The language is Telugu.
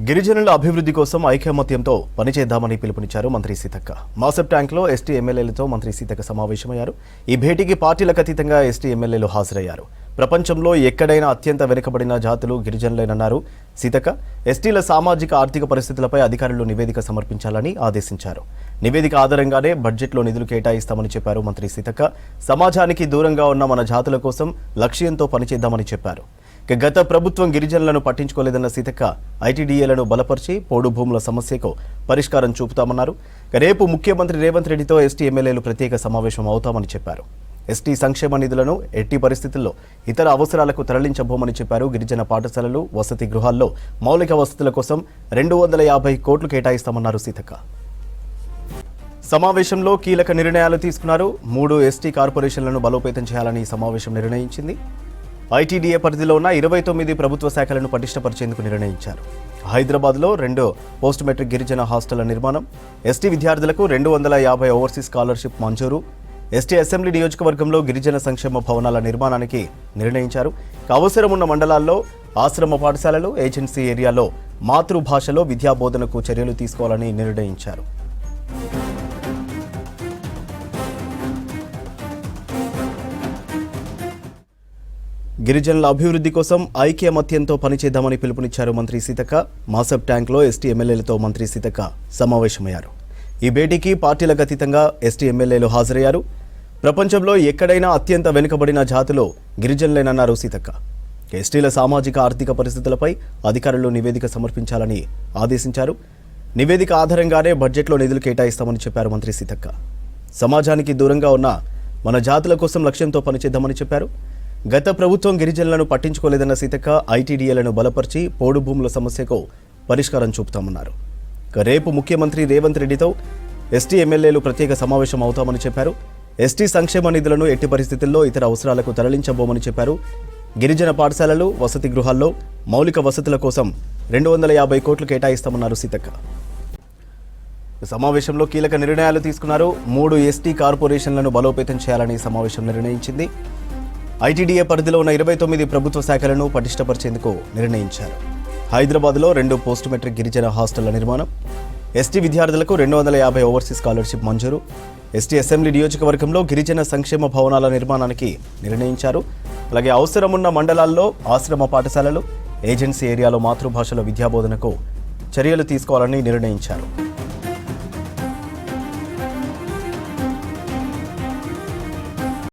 గిరిజనుల అభివృద్ధి కోసం ఐకమత్యంతో పనిచేద్దామని పిలుపునిచ్చారు మంత్రి సీతక్క. మాసబ్ ట్యాంక్లో ఎస్టీ ఎమ్మెల్యేలతో మంత్రి సీతక్క సమావేశమయ్యారు. ఈ భేటీకి పార్టీలకు అతీతంగా ఎస్టీ ఎమ్మెల్యేలు హాజరయ్యారు. ప్రపంచంలో ఎక్కడైనా అత్యంత వెనుకబడిన జాతులు గిరిజనులేనన్నారు సీతక్క. ఎస్టీల సామాజిక ఆర్థిక పరిస్థితులపై అధికారులు నివేదిక సమర్పించాలని ఆదేశించారు. నివేదిక ఆధారంగానే బడ్జెట్లో నిధులు కేటాయిస్తామని చెప్పారు మంత్రి సీతక్క. సమాజానికి దూరంగా ఉన్న మన జాతుల కోసం లక్ష్యంతో పనిచేద్దామని చెప్పారు. గత ప్రభుత్వం గిరిజనులను పట్టించుకోలేదన్న సీతక్క ఐటీడీఏలను బలపరిచి పోడు భూముల సమస్యకు పరిష్కారం చూపుతామన్నారు. రేపు ముఖ్యమంత్రి రేవంత్ రెడ్డితో ఎస్టీ ఎమ్మెల్యేలు ప్రత్యేక సమావేశం అవుతామని చెప్పారు. ఎస్టీ సంక్షేమ నిధులను ఎట్టి పరిస్థితుల్లో ఇతర అవసరాలకు తరలించబోమని చెప్పారు. గిరిజన పాఠశాలలు, వసతి గృహాల్లో మౌలిక వసతుల కోసం 250 కోట్లు కేటాయిస్తామన్నారు సీతక్క. సమావేశంలో కీలక నిర్ణయాలు తీసుకున్నారు. 3 ఎస్టీ కార్పొరేషన్లను బలోపేతం చేయాలని సమావేశం నిర్ణయించింది. ఐటీడీఏ పరిధిలో ఉన్న 29 ప్రభుత్వ శాఖలను పటిష్టపరిచేందుకు నిర్ణయించారు. హైదరాబాద్లో 2 పోస్ట్ మెట్రిక్ గిరిజన హాస్టళ్ల నిర్మాణం, ఎస్టీ విద్యార్థులకు 250 ఓవర్సీస్ స్కాలర్షిప్ మంజూరు, ఎస్టీ అసెంబ్లీ నియోజకవర్గంలో గిరిజన సంక్షేమ భవనాల నిర్మాణానికి నిర్ణయించారు. అవసరం ఉన్న మండలాల్లో ఆశ్రమ పాఠశాలలు, ఏజెన్సీ ఏరియాలో మాతృభాషలో విద్యాబోధనకు చర్యలు తీసుకోవాలని నిర్ణయించారు. గిరిజనుల అభివృద్ధి కోసం ఐకమత్యంతో పనిచేద్దామని పిలుపునిచ్చారు మంత్రి సీతక్క. మాసబ్ ట్యాంక్లో ఎస్టీ ఎమ్మెల్యేలతో మంత్రి సీతక్క సమావేశమయ్యారు. ఈ భేటీకి పార్టీలకు అతీతంగా ఎస్టీ ఎమ్మెల్యేలు హాజరయ్యారు. ప్రపంచంలో ఎక్కడైనా అత్యంత వెనుకబడిన జాతులు గిరిజనులేనన్నారు సీతక్క. ఎస్టీల సామాజిక ఆర్థిక పరిస్థితులపై అధికారులు నివేదిక సమర్పించాలని ఆదేశించారు. నివేదిక ఆధారంగానే బడ్జెట్లో నిధులు కేటాయిస్తామని చెప్పారు మంత్రి సీతక్క. సమాజానికి దూరంగా ఉన్న మన జాతుల కోసం లక్ష్యంతో పనిచేద్దామని చెప్పారు. గత ప్రభుత్వం గిరిజనులను పట్టించుకోలేదన్న సీతక్క ఐటీడీఏలను బలపరిచి పోడు భూముల సమస్యకు పరిష్కారం చూపుతామన్నారు. రేపు ముఖ్యమంత్రి రేవంత్ రెడ్డితో ఎస్టీ ఎమ్మెల్యేలు ప్రత్యేక సమావేశం అవుతామని చెప్పారు. ఎస్టీ సంక్షేమ నిధులను ఎట్టి పరిస్థితుల్లో ఇతర అవసరాలకు తరలించబోమని చెప్పారు. గిరిజన పాఠశాలలు, వసతి గృహాల్లో మౌలిక వసతుల కోసం 250 కోట్లు కేటాయిస్తామన్నారు సీతక్క. సమావేశంలో కీలక నిర్ణయాలు తీసుకున్నారు. 3 ఎస్టీ కార్పొరేషన్లను బలోపేతం చేయాలని సమావేశం నిర్ణయించింది. ఐటీడీఏ పరిధిలో ఉన్న 29 ప్రభుత్వ శాఖలను పటిష్టపరిచేందుకు నిర్ణయించారు. హైదరాబాద్లో 2 పోస్ట్ మెట్రిక్ గిరిజన హాస్టళ్ల నిర్మాణం, ఎస్టీ విద్యార్థులకు 250 ఓవర్సీస్ స్కాలర్షిప్ మంజూరు, ఎస్టీ అసెంబ్లీ నియోజకవర్గంలో గిరిజన సంక్షేమ భవనాల నిర్మాణానికి నిర్ణయించారు. అలాగే అవసరమున్న మండలాల్లో ఆశ్రమ పాఠశాలలు, ఏజెన్సీ ఏరియాలో మాతృభాషలో విద్యాబోధనకు చర్యలు తీసుకోవాలని నిర్ణయించారు.